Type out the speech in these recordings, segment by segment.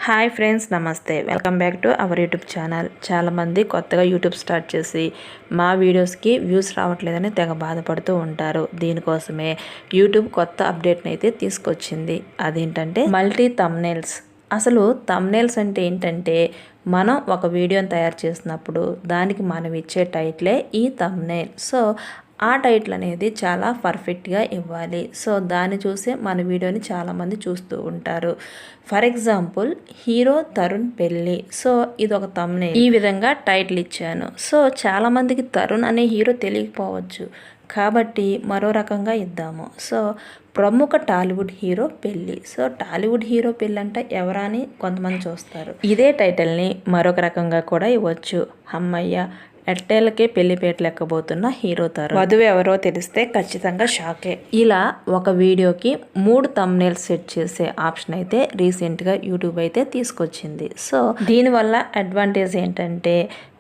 Hi friends, నమస్తే. Welcome back to our YouTube channel. చాలామంది కొత్తగా యూట్యూబ్ స్టార్ట్ చేసి మా వీడియోస్కి వ్యూస్ రావట్లేదని తెగ బాధపడుతూ ఉంటారు. దీనికోసమే యూట్యూబ్ కొత్త అప్డేట్ని అయితే తీసుకొచ్చింది. అదేంటంటే మల్టీ థంబ్నెయిల్స్. అసలు థంబ్నెయిల్స్ అంటే ఏంటంటే, మనం ఒక వీడియోని తయారు చేసినప్పుడు దానికి మనం ఇచ్చే టైటిలే ఈ థంబ్నెయిల్. సో ఆ టైటిల్ అనేది చాలా పర్ఫెక్ట్గా ఇవ్వాలి. సో దాన్ని చూసే మన వీడియోని చాలామంది చూస్తూ ఉంటారు. ఫర్ ఎగ్జాంపుల్, హీరో తరుణ్ పెళ్ళి. సో ఇది ఒక థంబ్నెయిల్. ఈ విధంగా టైటిల్ ఇచ్చాను. సో చాలామందికి తరుణ్ అనే హీరో తెలియకపోవచ్చు, కాబట్టి మరో రకంగా ఇద్దాము. సో ప్రముఖ టాలీవుడ్ హీరో పెళ్ళి. సో టాలీవుడ్ హీరో పెళ్ళి అంటే ఎవరా అని కొంతమంది చూస్తారు. ఇదే టైటిల్ని మరొక రకంగా కూడా ఇవ్వచ్చు. అమ్మయ్య, ఎట్టేళ్ళకే పెళ్లిపేటలు ఎక్కబోతున్న హీరో తరుణ్ వధువు ఎవరో తెలిస్తే ఖచ్చితంగా షాకే. ఇలా ఒక వీడియోకి 3 థంబ్నెయిల్స్ సెట్ చేసే ఆప్షన్ అయితే రీసెంట్గా యూట్యూబ్ అయితే తీసుకొచ్చింది. సో దీనివల్ల అడ్వాంటేజ్ ఏంటంటే,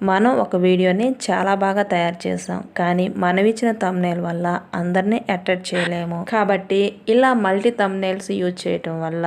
మనం ఒక వీడియోని చాలా బాగా తయారు చేసాం, కానీ మనం ఇచ్చిన థంబ్నెయిల్ వల్ల అందరినీ అట్రాక్ట్ చేయలేము. కాబట్టి ఇలా మల్టీ థంబ్నెయిల్స్ యూజ్ చేయటం వల్ల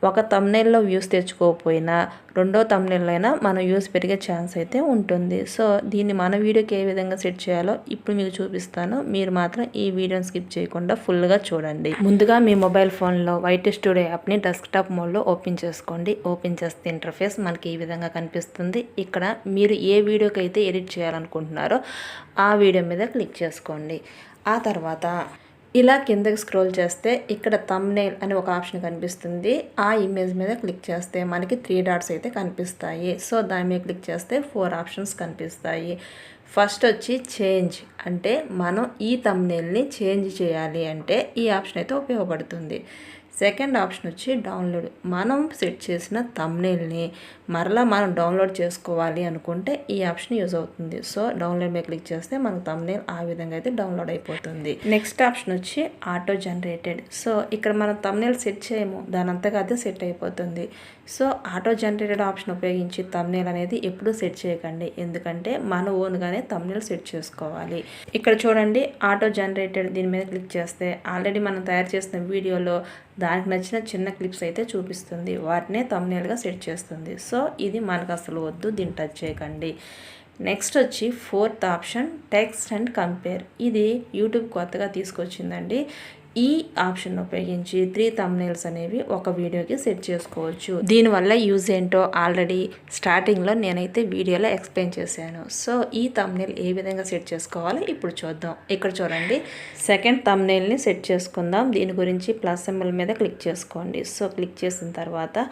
ఒక థంబ్నెయిల్లో వ్యూస్ తెచ్చుకోకపోయినా రెండో థంబ్నెయిల్ అయినా మన వ్యూస్ పెరిగే ఛాన్స్ అయితే ఉంటుంది. సో దీన్ని మన వీడియోకి ఏ విధంగా సెట్ చేయాలో ఇప్పుడు మీకు చూపిస్తాను. మీరు మాత్రం ఈ వీడియోని స్కిప్ చేయకుండా ఫుల్గా చూడండి. ముందుగా మీ మొబైల్ ఫోన్లో వైట్ స్టూడియో యాప్ని డెస్క్టాప్ మోడ్లో ఓపెన్ చేసుకోండి. ఓపెన్ చేస్తే ఇంటర్ఫేస్ మనకి ఈ విధంగా కనిపిస్తుంది. ఇక్కడ మీరు ఏ వీడియోకి అయితే ఎడిట్ చేయాలనుకుంటున్నారో ఆ వీడియో మీద క్లిక్ చేసుకోండి. ఆ తర్వాత ఇలా కిందకి స్క్రోల్ చేస్తే ఇక్కడ థంబ్నెయిల్ అని ఒక ఆప్షన్ కనిపిస్తుంది. ఆ ఇమేజ్ మీద క్లిక్ చేస్తే మనకి 3 డాట్స్ అయితే కనిపిస్తాయి. సో దాని మీద క్లిక్ చేస్తే 4 ఆప్షన్స్ కనిపిస్తాయి. ఫస్ట్ వచ్చి చేంజ్, అంటే మనం ఈ థంబ్నెయిల్ని చేంజ్ చేయాలి అంటే ఈ ఆప్షన్ అయితే ఉపయోగపడుతుంది. సెకండ్ ఆప్షన్ వచ్చి డౌన్లోడ్. మనం సెట్ చేసిన థంబ్నెయిల్ని మరలా మనం డౌన్లోడ్ చేసుకోవాలి అనుకుంటే ఈ ఆప్షన్ యూజ్ అవుతుంది. సో డౌన్లోడ్ మీద క్లిక్ చేస్తే మనకు థంబ్నెయిల్ ఆ విధంగా అయితే డౌన్లోడ్ అయిపోతుంది. నెక్స్ట్ ఆప్షన్ వచ్చి ఆటో జనరేటెడ్. సో ఇక్కడ మనం థంబ్నెయిల్ సెట్ చేయము, దాని అంతగా అదే సెట్ అయిపోతుంది. సో ఆటో జనరేటెడ్ ఆప్షన్ ఉపయోగించి థంబ్నెయిల్ అనేది ఎప్పుడూ సెట్ చేయకండి, ఎందుకంటే మన ఓన్గానే థంబ్నెయిల్ సెట్ చేసుకోవాలి. ఇక్కడ చూడండి, ఆటో జనరేటెడ్, దీని మీద క్లిక్ చేస్తే ఆల్రెడీ మనం తయారు చేసిన వీడియోలో దానికి నచ్చిన చిన్న క్లిప్స్ అయితే చూపిస్తుంది, వాటినే థంబ్నెయిల్గా సెట్ చేస్తుంది. సో ఇది మనకు అసలు వద్దు, దీన్ని టచ్ చేయకండి. నెక్స్ట్ వచ్చి 4th option text and compare. ఇది యూట్యూబ్ కొత్తగా తీసుకొచ్చిందండి. ఈ ఆప్షన్ ఉపయోగించి 3 థంబ్నెయిల్స్ అనేవి ఒక వీడియోకి సెట్ చేసుకోవచ్చు. దీనివల్ల యూజ్ ఏంటో ఆల్రెడీ స్టార్టింగ్లో నేనైతే వీడియోలో ఎక్స్ప్లెయిన్ చేశాను. సో ఈ థంబ్నెయిల్ ఏ విధంగా సెట్ చేసుకోవాలో ఇప్పుడు చూద్దాం. ఇక్కడ చూడండి, సెకండ్ థంబ్నెయిల్ని సెట్ చేసుకుందాం. దీని గురించి ప్లస్ సింబల్ మీద క్లిక్ చేసుకోండి. సో క్లిక్ చేసిన తర్వాత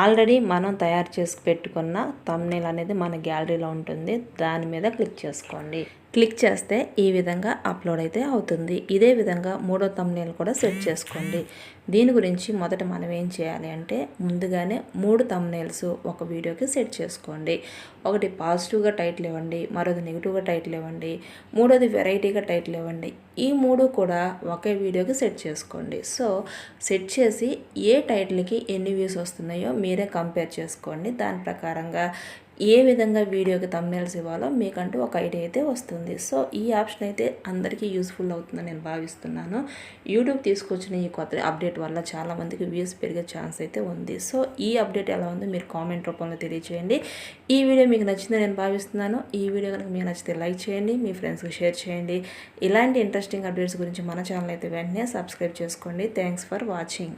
ఆల్రెడీ మనం తయారు చేసి పెట్టుకున్న థంబ్నెయిల్ అనేది మన గ్యాలరీలో ఉంటుంది. దాని మీద క్లిక్ చేసుకోండి. క్లిక్ చేస్తే ఈ విధంగా అప్లోడ్ అయితే అవుతుంది. ఇదే విధంగా 3వ థంబ్నెయిల్ కూడా సెట్ చేసుకోండి. దీని గురించి మొదట మనం ఏం చేయాలి అంటే, ముందుగానే 3 థంబ్నెయిల్స్ ఒక వీడియోకి సెట్ చేసుకోండి. ఒకటి పాజిటివ్గా టైటిల్ ఇవ్వండి, మరోది నెగిటివ్గా టైటిల్ ఇవ్వండి, మూడోది వెరైటీగా టైటిల్ ఇవ్వండి. ఈ 3 కూడా ఒకే వీడియోకి సెట్ చేసుకోండి. సో సెట్ చేసి ఏ టైటిల్కి ఎన్ని వ్యూస్ వస్తున్నాయో మీరే కంపేర్ చేసుకోండి. దాని ప్రకారంగా ఏ విధంగా వీడియోకి థంబ్నెయిల్స్ ఇవ్వాలో మీకంటూ ఒక ఐడియా అయితే వస్తుంది. సో ఈ ఆప్షన్ అయితే అందరికీ యూస్ఫుల్ అవుతుందని నేను భావిస్తున్నాను. యూట్యూబ్ తీసుకొచ్చిన ఈ కొత్త అప్డేట్ వల్ల చాలామందికి వ్యూస్ పెరిగే ఛాన్స్ అయితే ఉంది. సో ఈ అప్డేట్ ఎలా ఉందో మీరు కామెంట్ రూపంలో తెలియచేయండి. ఈ వీడియో మీకు నచ్చిందని నేను భావిస్తున్నాను. ఈ వీడియో కనుక మీకు నచ్చితే లైక్ చేయండి, మీ ఫ్రెండ్స్కి షేర్ చేయండి. ఇలాంటి ఇంట్రెస్టింగ్ అప్డేట్స్ గురించి మన ఛానల్ అయితే వెంటనే సబ్స్క్రైబ్ చేసుకోండి. Thanks for watching.